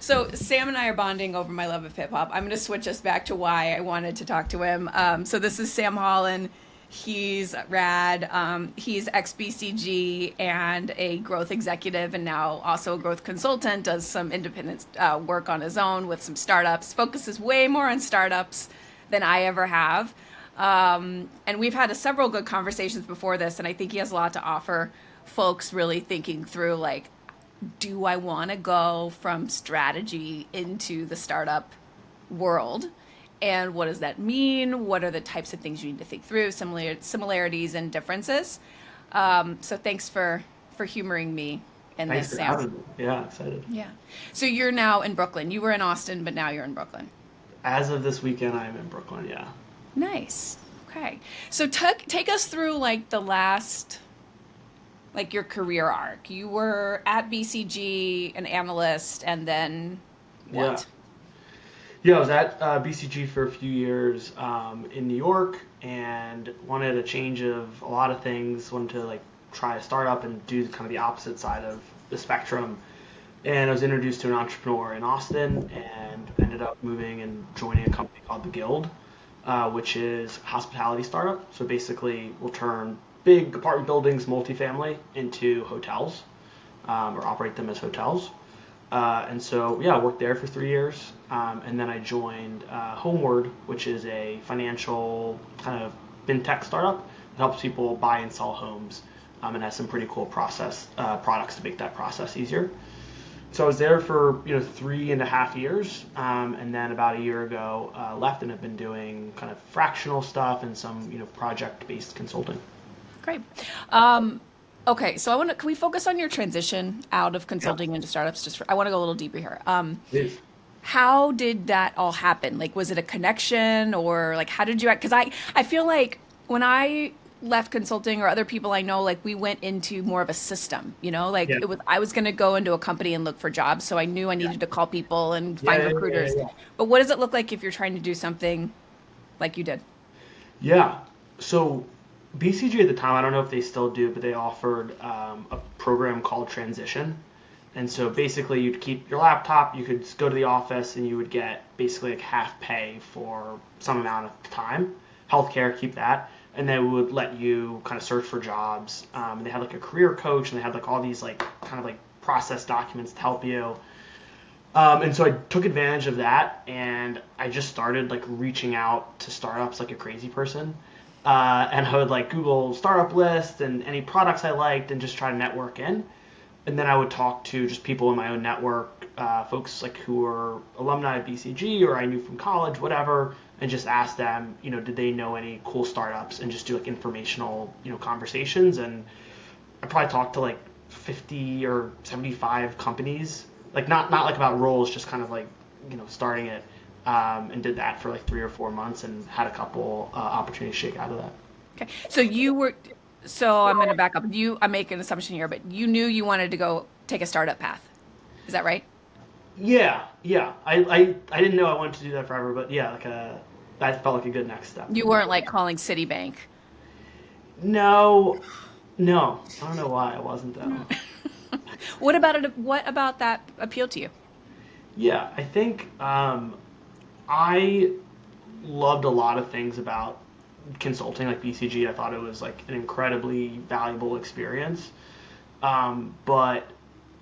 So Sam and I are bonding over my love of hip hop. I'm going to switch us back to why I wanted to talk to him. So this is Sam Hollin. He's rad. He's ex BCG and a growth executive, and now also a growth consultant. Does some independent work on his own with some startups. Focuses way more on startups than I ever have. And we've had several good conversations before this, and I think he has a lot to offer folks really thinking through like, do I want to go from strategy into the startup world? And what does that mean? What are the types of things you need to think through, similarities and differences? So thanks for humoring me in Thanks this, for Sam. having me. Yeah, excited. Yeah. So you're now in Brooklyn. You were in Austin, but now you're in Brooklyn. As of this weekend, I'm in Brooklyn. Yeah. Nice. Okay. So take us through like the last, like your career arc. You were at BCG, an analyst, and then Yeah. what? Yeah, I was at BCG for a few years in New York and wanted a change of a lot of things. Wanted to like try a startup and do kind of the opposite side of the spectrum. And I was introduced to an entrepreneur in Austin and ended up moving and joining a company called The Guild, which is a hospitality startup. So basically, we'll turn big apartment buildings, multifamily, into hotels or operate them as hotels. And so, yeah, I worked there for 3 years. And then I joined Homeward, which is a financial kind of fintech startup that helps people buy and sell homes and has some pretty cool process products to make that process easier. So I was there for 3.5 years, and then about a year ago left and have been doing kind of fractional stuff and some project-based consulting. Great. Okay, so can we focus on your transition out of Yeah, consulting into startups? I want to go a little deeper here. please. How did that all happen? Like, was it a connection or like, how did you, because I feel like when I left consulting or other people I know, like we went into more of a system, like Yeah, I was going to go into a company and look for jobs. So I knew I yeah, needed to call people and yeah, find yeah, yeah, recruiters. yeah. But what does it look like if you're trying to do something like you did? Yeah. So BCG at the time, I don't know if they still do, but they offered a program called Transition. And so basically, you'd keep your laptop, you could go to the office, and you would get basically like half pay for some amount of time. Healthcare, keep that. And they would let you kind of search for jobs. And they had like a career coach, and they had like all these like kind of like process documents to help you. And so I took advantage of that, and I just started like reaching out to startups like a crazy person. And I would like Google startup list and any products I liked, and just try to network in. And then I would talk to just people in my own network, folks like who were alumni of BCG or I knew from college, whatever, and just ask them, did they know any cool startups, and just do like informational, conversations. And I probably talked to like 50 or 75 companies, like not like about roles, just kind of like starting it, and did that for like 3 or 4 months and had a couple opportunities shake out of that. Okay. So I'm going to back up. I'm making an assumption here, but you knew you wanted to go take a startup path. Is that right? Yeah, yeah. I didn't know I wanted to do that forever, but yeah, like that felt like a good next step. You weren't like calling Citibank. No, no, I don't know why I wasn't though. What about it? What about that appealed to you? Yeah, I think I loved a lot of things about consulting, like BCG. I thought it was like an incredibly valuable experience. But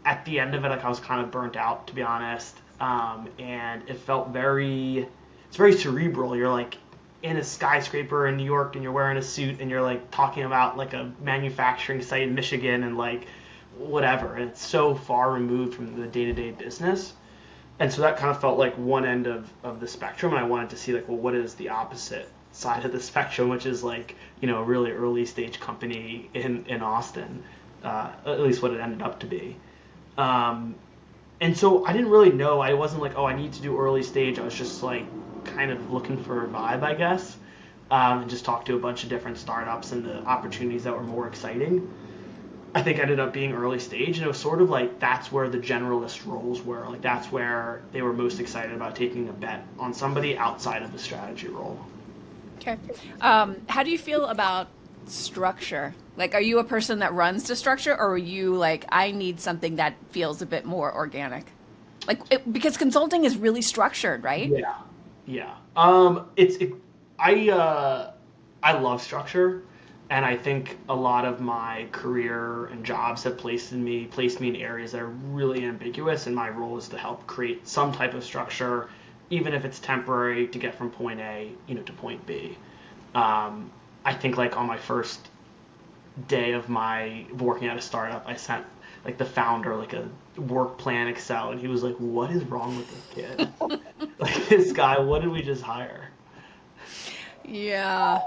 at the end of it, like I was kind of burnt out, to be honest. And it felt it's very cerebral. You're like in a skyscraper in New York, and you're wearing a suit, and you're like talking about like a manufacturing site in Michigan, and like whatever. And it's so far removed from the day-to-day business. And so that kind of felt like one end of the spectrum, and I wanted to see like, well, what is the opposite side of the spectrum, which is like a really early stage company in Austin, at least what it ended up to be. Um, and so I didn't really know. I wasn't like, oh, I need to do early stage. I was just like kind of looking for a vibe, I guess, and just talked to a bunch of different startups and the opportunities that were more exciting. I think ended up being early stage, and it was sort of like that's where the generalist roles were. Like that's where they were most excited about taking a bet on somebody outside of the strategy role. Okay. How do you feel about structure? Like, are you a person that runs to structure, or are you like, I need something that feels a bit more organic? Because consulting is really structured, right? Yeah, yeah. I love structure, and I think a lot of my career and jobs have placed me in areas that are really ambiguous, and my role is to help create some type of structure, even if it's temporary, to get from point A, to point B. I think like on my first day of my working at a startup, I sent like the founder like a work plan Excel, and he was like, "What is wrong with this kid? Like this guy, what did we just hire?" Yeah.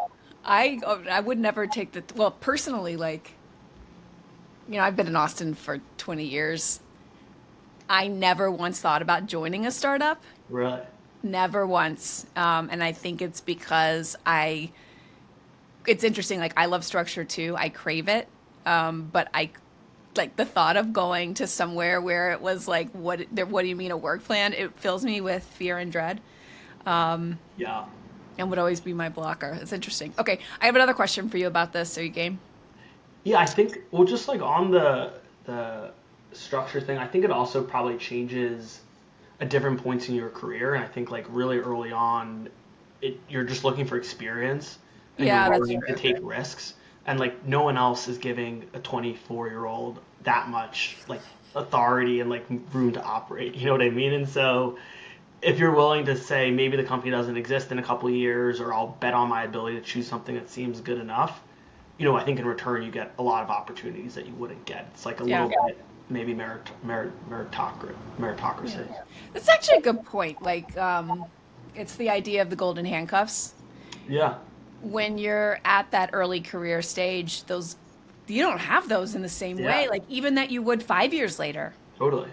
I would never take well, personally, like, I've been in Austin for 20 years. I never once thought about joining a startup. Really? Never once. And I think it's because it's interesting. Like, I love structure too. I crave it. But like the thought of going to somewhere where it was like, what do you mean a work plan? It fills me with fear and dread. Yeah. And would always be my blocker. It's interesting. Okay, I have another question for you about this. Are you game? Yeah, I think well, just like on the structure thing, I think it also probably changes at different points in your career, and I think like really early on, you're just looking for experience, and you're Yeah, that's willing to true. take risks, and like no one else is giving a 24-year-old that much like authority and like room to operate. You know what I mean? And so if you're willing to say maybe the company doesn't exist in a couple of years, or I'll bet on my ability to choose something that seems good enough, I think in return you get a lot of opportunities that you wouldn't get. It's like a Yeah. little bit maybe Yeah. meritocracy. That's actually a good point. Like, it's the idea of the golden handcuffs. Yeah, When you're at that early career stage, you don't have those in the same yeah, way, like even that you would 5 years later. totally.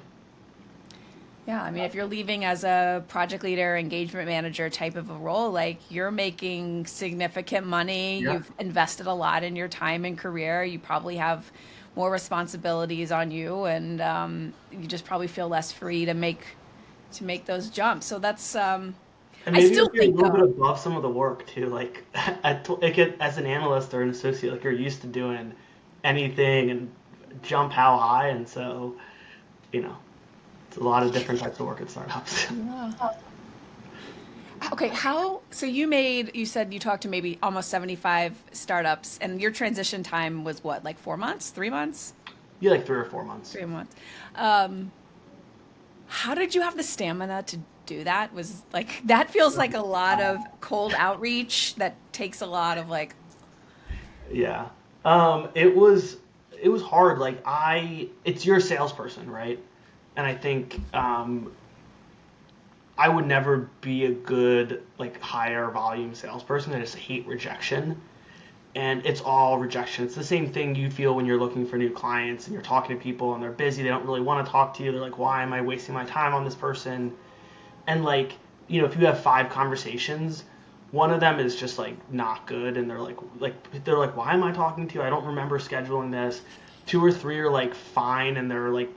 Yeah, I mean, if you're leaving as a project leader, engagement manager type of a role, like you're making significant money, Yeah. you've invested a lot in your time and career, you probably have more responsibilities on you, and you just probably feel less free to make those jumps. So that's And I maybe still if you're a think little bit though. above some of the work too, like as an analyst or an associate, like you're used to doing anything and jump how high, and so you know it's a lot of different types of work at startups. Yeah. Okay, so you said you talked to maybe almost 75 startups, and your transition time was what, like 4 months, 3 months? Yeah, like 3 or 4 months. 3 months. Um, how did you have the stamina to do that? Was like, that feels like a lot of cold outreach that takes a lot of like, Yeah. It was hard. Like it's you're a salesperson, right? And I think I would never be a good like higher volume salesperson. I just hate rejection, and it's all rejection. It's the same thing you feel when you're looking for new clients and you're talking to people and they're busy. They don't really want to talk to you. They're like, why am I wasting my time on this person? And like if you have 5 conversations, one of them is just like not good, and they're like why am I talking to you? I don't remember scheduling this. 2 or 3 are like fine, and they're like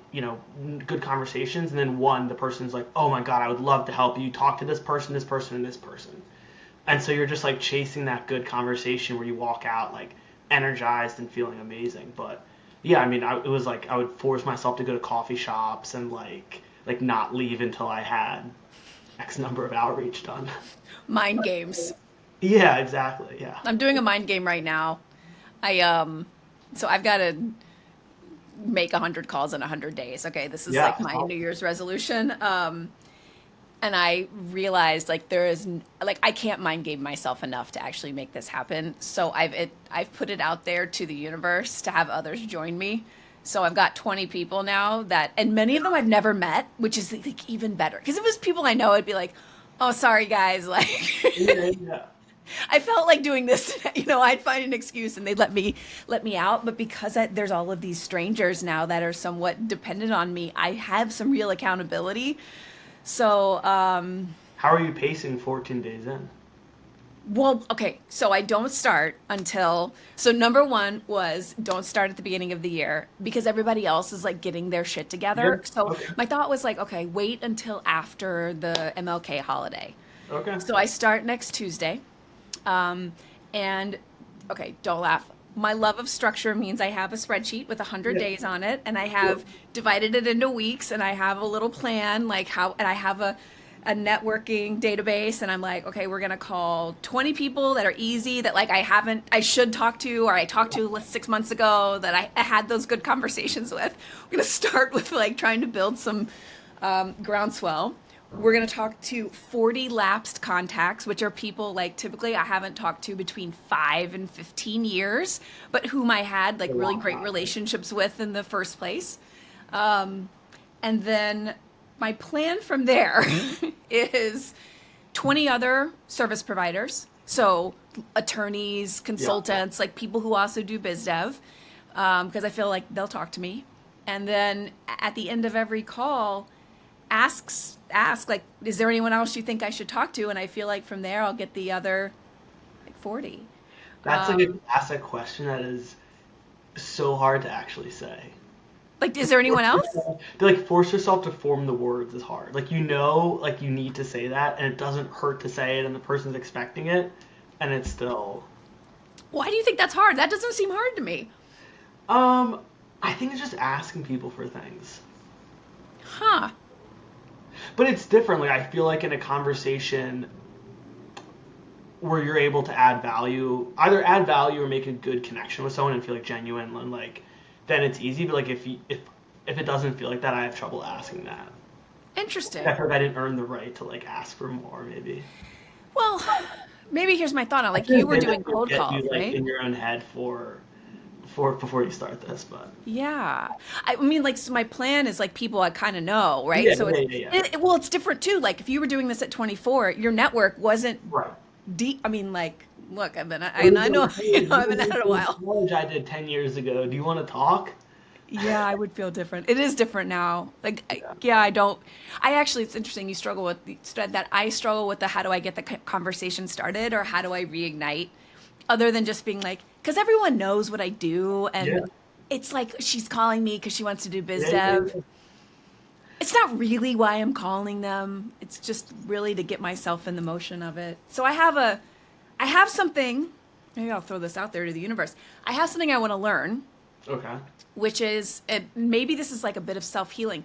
good conversations, and then one, the person's like, oh my god, I would love to help you, talk to this person and this person. And so you're just like chasing that good conversation where you walk out like energized and feeling amazing. But yeah, I mean, it was like I would force myself to go to coffee shops and like not leave until I had X number of outreach done. mind games. Yeah, exactly. Yeah. I'm doing a mind game right now. I so I've got to make 100 calls in 100 days. Okay, this is Yeah. like my New Year's resolution. And I realized like like I can't mind game myself enough to actually make this happen. So I've put it out there to the universe to have others join me. So I've got 20 people now and many of them I've never met, which is like even better. Because if it was people I know, I'd be like, "Oh, sorry guys, like Yeah. Yeah. I felt like doing this." I'd find an excuse and they'd let me out. But because there's all of these strangers now that are somewhat dependent on me, I have some real accountability. So, How are you pacing 14 days in? well, okay, so I don't start so number one was don't start at the beginning of the year because everybody else is like getting their shit together. Yep. So Okay. my thought was like, okay, wait until after the MLK holiday. Okay. So I start next Tuesday. And okay, don't laugh. my love of structure means I have a spreadsheet with 100 Yeah. days on it, and I Yeah. have divided it into weeks, and I have a little plan, like how, and I have a networking database, and I'm like, okay, we're gonna call 20 people that are easy, that like I should talk to, or I talked to 6 months ago, that I had those good conversations with. We're gonna start with like trying to build some groundswell. We're going to talk to 40 lapsed contacts, which are people like typically I haven't talked to between 5 and 15 years, but whom I had like A really long great time. relationships with in the first place. And then my plan from there is 20 other service providers. So attorneys, Yeah. consultants, like people who also do biz dev, because I feel like they'll talk to me. And then at the end of every call, ask like, is there anyone else you think I should talk to? And I feel like from there I'll get the other like 40. That's like a classic question that is so hard to actually say. Like, is there anyone else? To like force yourself to form the words is hard. Like like you need to say that, and it doesn't hurt to say it, and the person's expecting it, and it's still. Why do you think that's hard? That doesn't seem hard to me. Um, I think it's just asking people for things, Huh. but it's different. Like I feel like in a conversation where you're able to add value, either add value or make a good connection with someone and feel like genuine, and like then it's easy. But like if it doesn't feel like that, I have trouble asking that. Interesting. I feel like I didn't earn the right to like ask for more, maybe. Well, maybe here's my thought on I like you think were that doing will cold get you calls, like right? in your own head for before you start this, but Yeah. I mean, like, so my plan is like people I kind of know, right? yeah, So yeah, yeah, yeah. well, it's different too. Like, if you were doing this at 24, your network wasn't Right. deep. I mean, like, look, It was I know, like, hey, I've been at it a while. college I did 10 years ago. Do you want to talk? Yeah, I would feel different. It is different now. Like, Yeah. yeah, I don't. I actually, it's interesting. You struggle with that. I struggle with the how do I get the conversation started, or how do I reignite, other than just being like, because everyone knows what I do, Yeah. and it's like she's calling me because she wants to do biz Yeah, yeah, dev. yeah. It's not really why I'm calling them. It's just really to get myself in the motion of it. So I have something. Maybe I'll throw this out there to the universe. I have something I want to learn, Okay. which is maybe this is like a bit of self-healing.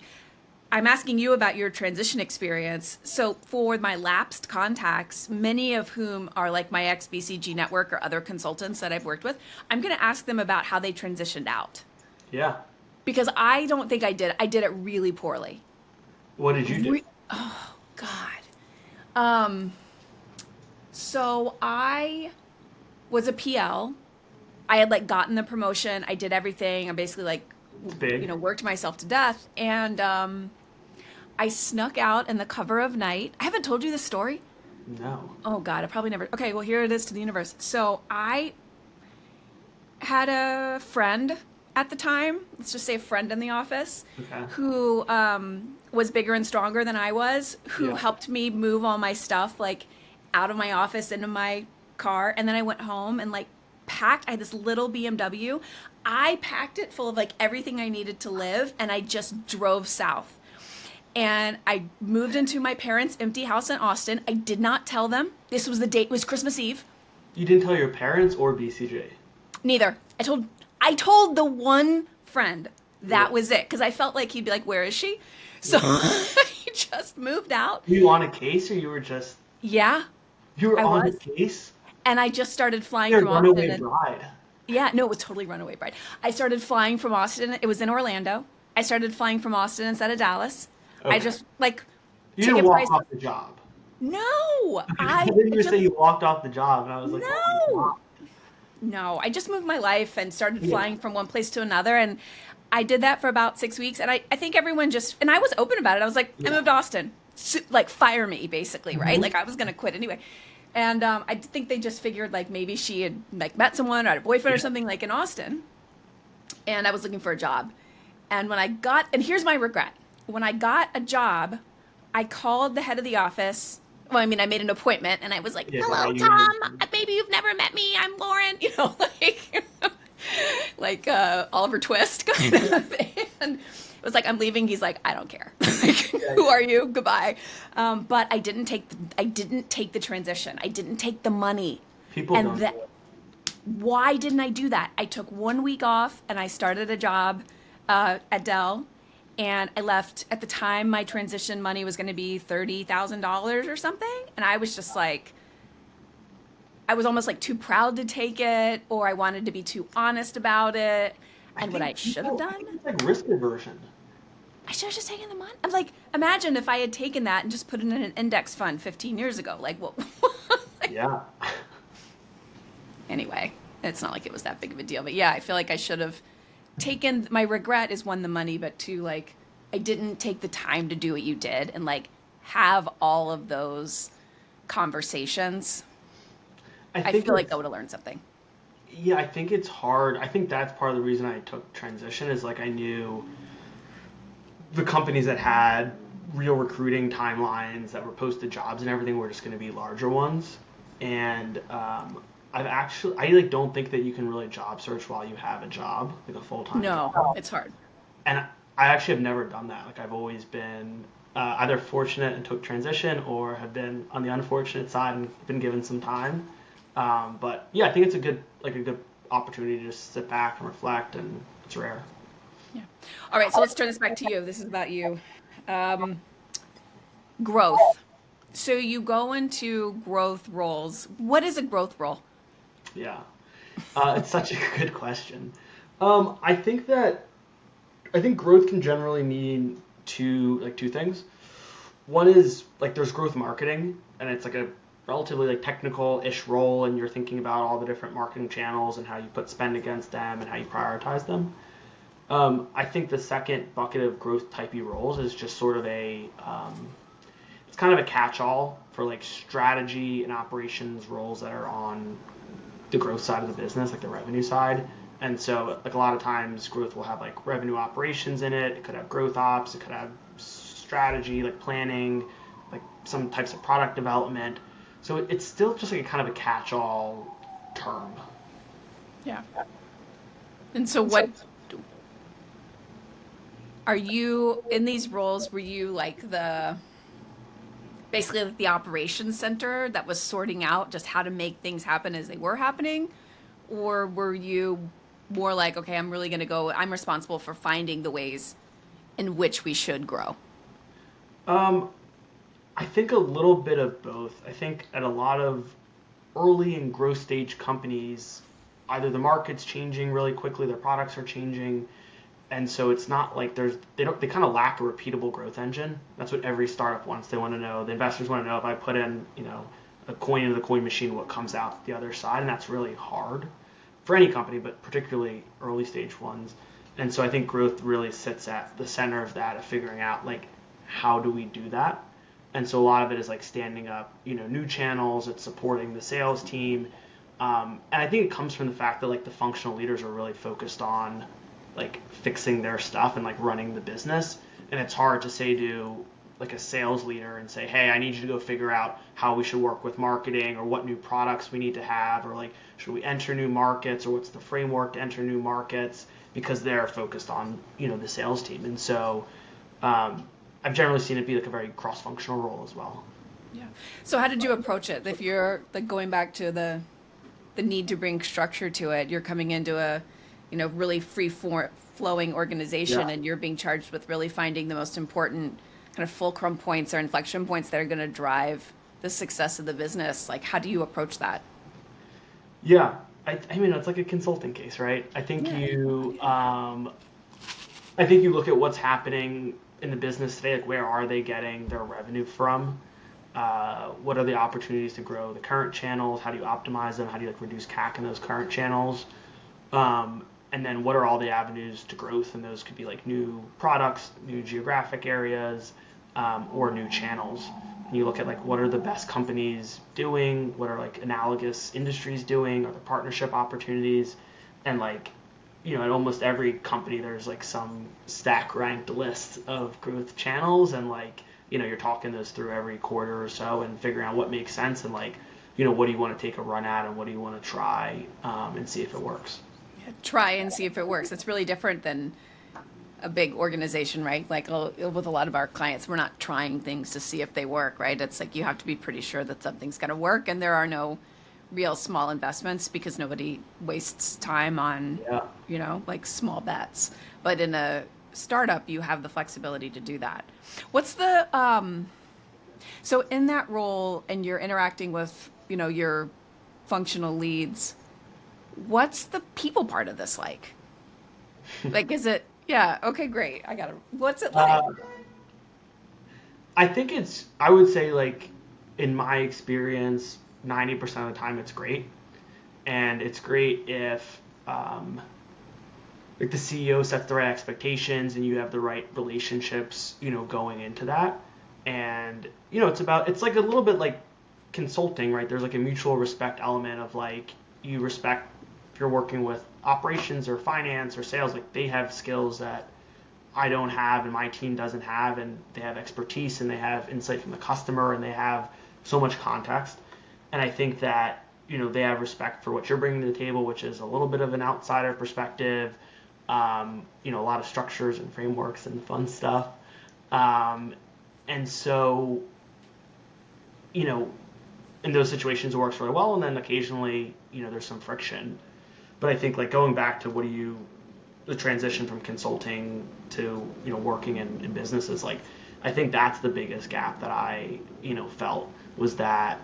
I'm asking you about your transition experience. So for my lapsed contacts, many of whom are like my ex-BCG network or other consultants that I've worked with, I'm going to ask them about how they transitioned out. Yeah. Because I don't think I did. I did it really poorly. What did you do? Oh, God. Um, so I was a PL. I had like gotten the promotion. I did everything. I basically like, It's big. worked myself to death. And I snuck out in the cover of night. I haven't told you this story. No. Oh God, I probably never. Okay, well here it is to the universe. So I had a friend at the time. Let's just say a friend in the office Okay. who was bigger and stronger than I was. Who Yeah. helped me move all my stuff like out of my office into my car, and then I went home and like packed. I had this little BMW. I packed it full of like everything I needed to live, and I just drove south. And I moved into my parents' empty house in Austin. I did not tell them. This was the date. It was Christmas Eve. You didn't tell your parents or BCJ? Neither. I told the one friend. That Yeah. was it. Because I felt like he'd be like, "Where is she?" So I just moved out. Were you on a case or you were just Yeah, you were I on a was. case? And I just started flying You're a from Austin. runaway And bride. yeah, no, it was totally runaway bride. I started flying from Austin. It was in Orlando. I started flying from Austin instead of Dallas. I Okay. just like You didn't ticket walk price. off the job. No, I I didn't you say just you walked off the job, and I was like, oh my no. god. No, I just moved my life and started Yeah. flying from one place to another. And I did that for about 6 weeks. And I think everyone just, and I was open about it. I was like, I Yeah. moved to Austin. Like, fire me, basically, right? Mhm. Like, I was going to quit anyway. And I think they just figured, like, maybe she had, like, met someone or had a boyfriend or Yeah. something, like, in Austin. And I was looking for a job. And and here's my regret. When I got a job, I called the head of the office. Well, I mean, I made an appointment, and I was like, Yeah, "Hello, you Tom. Maybe you've never met me. I'm Lauren." Like Oliver Twist kind of thing. And it was like, "I'm leaving." He's like, "I don't care. Like, who are you? Goodbye." But I didn't take the transition. I didn't take the money, People and don't that do it. Why didn't I do that? I took 1 week off and I started a job at Dell. And I left at the time my transition money was going to be $30,000 or something. And I was just like, I was almost like too proud to take it, or I wanted to be too honest about it. I And what I think should have people, I think done, it's like risk aversion. I should have just taken the money. I'm like, imagine if I had taken that and just put it in an index fund 15 years ago. Like, what? Like, Yeah. anyway, it's not like it was that big of a deal. But yeah, I feel like I should have taken, my regret is one, the money, but two, like, I didn't take the time to do what you did and like have all of those conversations. I I think feel like I it's would have learned something. Yeah, I think it's hard. I think that's part of the reason I took transition is like I knew the companies that had real recruiting timelines that were posted jobs and everything were just going to be larger ones. And I like don't think that you can really job search while you have a job, like a full-time No, job. it's hard. And I actually have never done that. Like I've always been either fortunate and took transition or have been on the unfortunate side and been given some time. But yeah, I think it's a good opportunity to just sit back and reflect, and it's rare. Yeah. All right, so let's turn this back to you. This is about you. Um, Growth. So you go into growth roles. What is a growth role? Yeah, it's such a good question. I think that I think growth can generally mean two things. One is like there's growth marketing, and it's like a relatively like technical-ish role, and you're thinking about all the different marketing channels and how you put spend against them and how you prioritize them. I think the second bucket of growth typey roles is just sort of it's kind of a catch-all for like strategy and operations roles that are on the growth side of the business, like the revenue side. And so like a lot of times growth will have like revenue operations in it. It could have growth ops. It could have strategy, like planning, like some types of product development. So it's still just like a kind of a catch-all term. Yeah. And so what are you in these roles? Were you like basically like the operations center that was sorting out just how to make things happen as they were happening? Or were you more like, okay, I'm responsible for finding the ways in which we should grow? Um, I think a little bit of both. I think at a lot of early and growth stage companies, either the market's changing really quickly, their products are changing, and so it's not like they kind of lack a repeatable growth engine. That's what every startup wants. They want to know, the investors want to know if I put in, a coin into the coin machine, what comes out the other side, and that's really hard for any company, but particularly early stage ones. And so I think growth really sits at the center of that, of figuring out like how do we do that. And so a lot of it is like standing up, new channels. It's supporting the sales team, and I think it comes from the fact that like the functional leaders are really focused on like fixing their stuff and like running the business. And it's hard to say to like a sales leader and say, hey, I need you to go figure out how we should work with marketing or what new products we need to have, or like should we enter new markets, or what's the framework to enter new markets, because they're focused on the sales team. And so I've generally seen it be like a very cross-functional role as well. Yeah. So how did you approach it? If you're like going back to the need to bring structure to it, you're coming into a really flowing organization, Yeah. and you're being charged with really finding the most important kind of fulcrum points or inflection points that are going to drive the success of the business. Like, how do you approach that? Yeah, I mean it's like a consulting case, right? Yeah. I think you look at what's happening in the business today, like where are they getting their revenue from? What are the opportunities to grow the current channels? How do you optimize them? How do you like reduce CAC in those current channels? And then what are all the avenues to growth? And those could be like new products, new geographic areas, or new channels. And you look at like what are the best companies doing? What are like analogous industries doing? Are there partnership opportunities? And like, at almost every company, there's like some stack ranked list of growth channels, and like, you're talking those through every quarter or so and figuring out what makes sense, and like, what do you want to take a run at, and what do you want to try, and see if it works. Try and see if it works. It's really different than a big organization, right? Like with a lot of our clients, we're not trying things to see if they work, right? It's like you have to be pretty sure that something's going to work, and there are no real small investments because nobody wastes time on, Yeah. like small bets. But in a startup, you have the flexibility to do that. What's the so in that role and you're interacting with, your functional leads, what's the people part of this like? Like, is it, yeah, okay, great. What's it like? Uh, I think I would say like in my experience, 90% of the time it's great. And it's great if like the CEO sets the right expectations and you have the right relationships, going into that. And, it's like a little bit like consulting, right? There's like a mutual respect element of like, you respect if you're working with operations or finance or sales, like they have skills that I don't have and my team doesn't have, and they have expertise and they have insight from the customer and they have so much context. And I think that, they have respect for what you're bringing to the table, which is a little bit of an outsider perspective, a lot of structures and frameworks and fun stuff. And so, you know, in those situations it works really well, and then occasionally, there's some friction. But I think like going back to the transition from consulting to working in businesses, like I think that's the biggest gap that I felt was that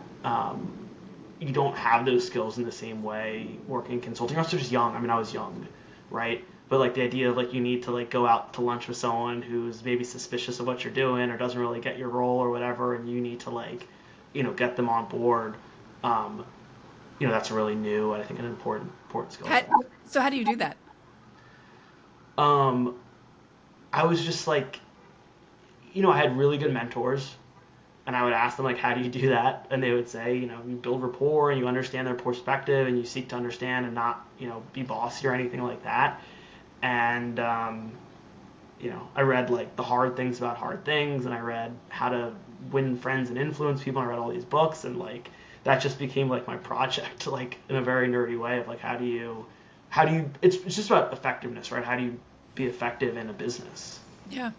you don't have those skills in the same way working in consulting. You're also just young. I mean, I was young, right? But like the idea of like you need to like go out to lunch with someone who's maybe suspicious of what you're doing or doesn't really get your role or whatever, and you need to like get them on board. Um, that's really new. I think an important skill How, set. so how do you do that? Um, I was just like, I had really good mentors, and I would ask them like, how do you do that? And they would say, you build rapport and you understand their perspective and you seek to understand and not, be bossy or anything like that. And I read like The Hard Things About Hard Things, and I read How to Win Friends and Influence People. And I read all these books, and like that just became like my project, like in a very nerdy way of like how do you it's just about effectiveness, right? How do you be effective in a business? Yeah.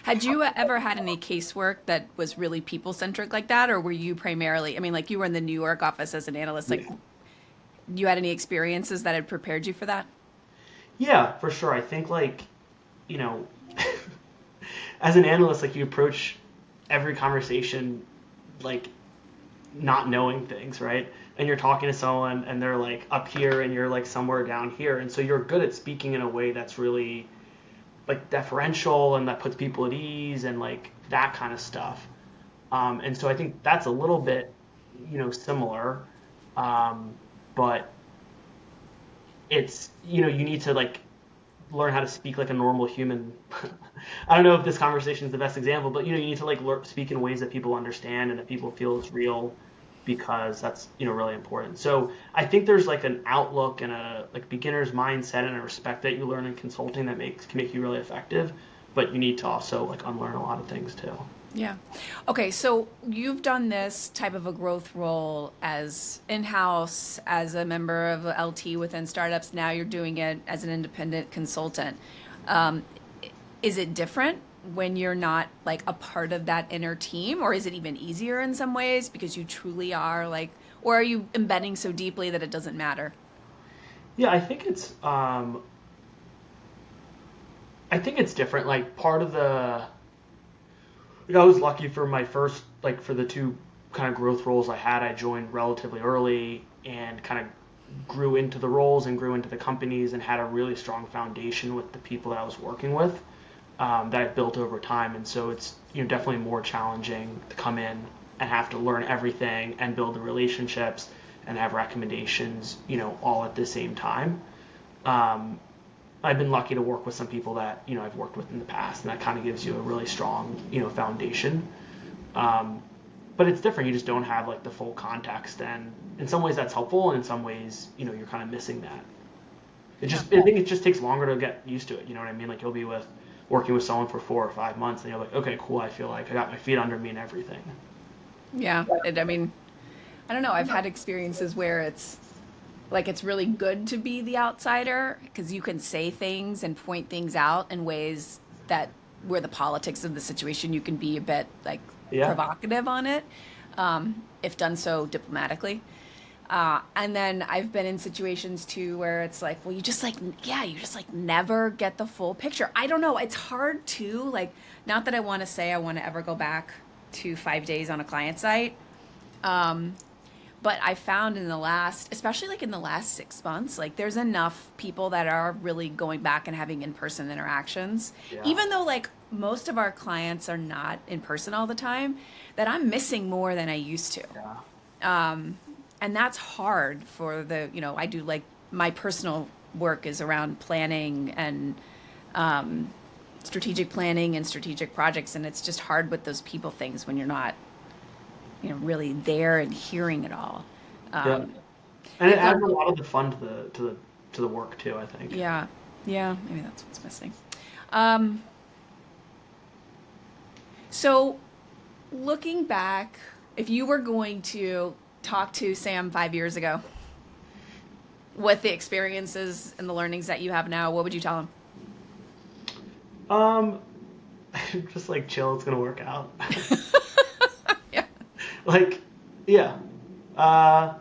Had you ever had any casework that was really people centric like that, or were you primarily, I mean, like you were in the New York office as an analyst, like Yeah. you had any experiences that had prepared you for that? Yeah, for sure. I think like, you know, as an analyst, like you approach every conversation like not knowing things, right? And you're talking to someone and they're like up here and you're like somewhere down here. And so you're good at speaking in a way that's really like deferential and that puts people at ease and like that kind of stuff. And so I think that's a little bit, similar. Um, but it's, you need to like learn how to speak like a normal human. I don't know if this conversation is the best example, but you need to like speak in ways that people understand and that people feel is real, because that's really important. So I think there's like an outlook and a like beginner's mindset and a respect that you learn in consulting that can make you really effective, but you need to also like unlearn a lot of things too. Yeah. Okay, so you've done this type of a growth role as in-house, as a member of LT within startups. Now you're doing it as an independent consultant. Um, is it different when you're not like a part of that inner team, or is it even easier in some ways because you truly are like, or are you embedding so deeply that it doesn't matter? Yeah, I think it's different. Like part of the I was lucky for my first, like for the two kind of growth roles I had, I joined relatively early and kind of grew into the roles and grew into the companies and had a really strong foundation with the people that I was working with, that I built over time. And so it's, definitely more challenging to come in and have to learn everything and build the relationships and have recommendations, all at the same time. Um, I've been lucky to work with some people that I've worked with in the past, and that kind of gives you a really strong foundation. Um, but it's different. You just don't have like the full context, and in some ways that's helpful, and in some ways you're kind of missing that. Yeah. I think it just takes longer to get used to it. You know what I mean? Like you'll be working with someone for 4 or 5 months, and you're like, okay, cool. I feel like I got my feet under me and everything. Yeah. I mean, I don't know. I've had experiences where it's really good to be the outsider because you can say things and point things out in ways that where the politics of the situation you can be a bit like Yeah. provocative on it, if done so diplomatically. And then I've been in situations too where it's like, well, you just like, yeah, you just like never get the full picture. I don't know. It's hard to like, not that I want to say I want to ever go back to 5 days on a client site. Um, but I found in the last, especially like in the last 6 months, like there's enough people that are really going back and having in-person interactions, Yeah. even though like most of our clients are not in person all the time, that I'm missing more than I used to. Yeah. Um, and that's hard for I do like my personal work is around planning and um, strategic planning and strategic projects. And it's just hard with those people things when you're not, really there and hearing it all. Yeah. Um, And it it's adds a a, lot of the fun to the work too, I think. yeah, yeah, maybe that's what's missing. Um, so looking back, if you were going to talk to Sam 5 years ago, with the experiences and the learnings that you have now, what would you tell him? Um, just like chill, it's gonna work out. Yeah. Like, yeah. Uh,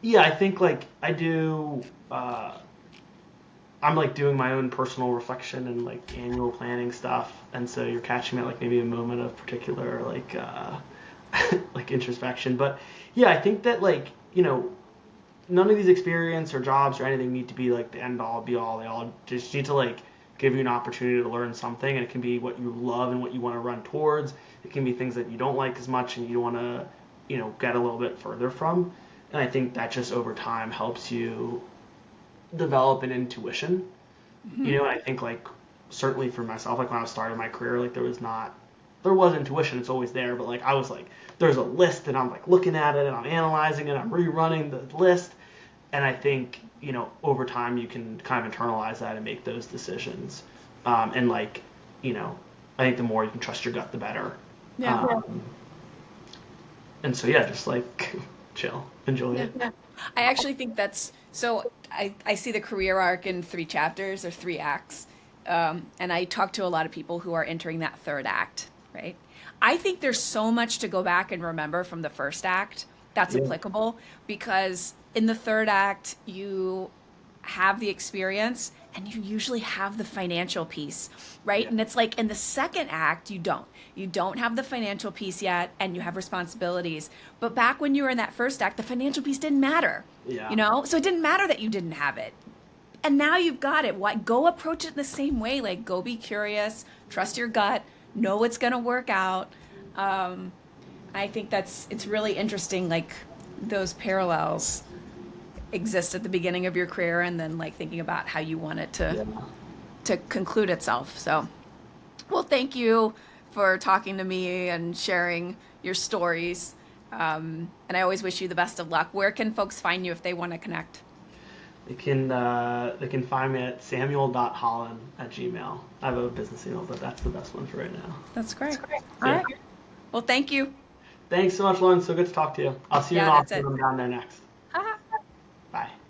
yeah, I think like I do. I'm like doing my own personal reflection and like annual planning stuff, and so you're catching me at like maybe a moment of particular like like introspection. But yeah, I think that like none of these experience or jobs or anything need to be like the end all be all. They all just need to like give you an opportunity to learn something, and it can be what you love and what you want to run towards. It can be things that you don't like as much and you want to get a little bit further from. And I think that just over time helps you develop an intuition. Hmm. And I think like certainly for myself, like when I was starting my career, like there was intuition, it's always there, but like I was like there's a list and I'm like looking at it and I'm analyzing it, I'm rerunning the list. And I think over time you can kind of internalize that and make those decisions. And like I think the more you can trust your gut, the better. Yeah. And so yeah, just like chill, enjoy Yeah. it. I actually think that's so. I see the career arc in 3 chapters or 3 acts. And I talk to a lot of people who are entering that third act, right? I think there's so much to go back and remember from the first act that's Yeah, applicable because in the third act, you have the experience and you usually have the financial piece, right? yeah, And it's like in the second act, you don't. You don't have the financial piece yet and you have responsibilities. But back when you were in that first act, the financial piece didn't matter, yeah, So it didn't matter that you didn't have it. And now you've got it. Why go approach it in the same way? Like go be curious, trust your gut, know it's going to work out. Um, I think it's really interesting like those parallels exist at the beginning of your career and then like thinking about how you want it to yeah. conclude itself. So, well, thank you for talking to me and sharing your stories. And I always wish you the best of luck. Where can folks find you if they want to connect? They can find me at samuel.hollin@gmail. I have a business email, but that's the best one for right now. That's great. All Yeah. right. Well, thank you. Thanks so much, Lauren. So good to talk to you. I'll see you in Yeah, that's Austin it. when I'm down there next. Haha. Bye.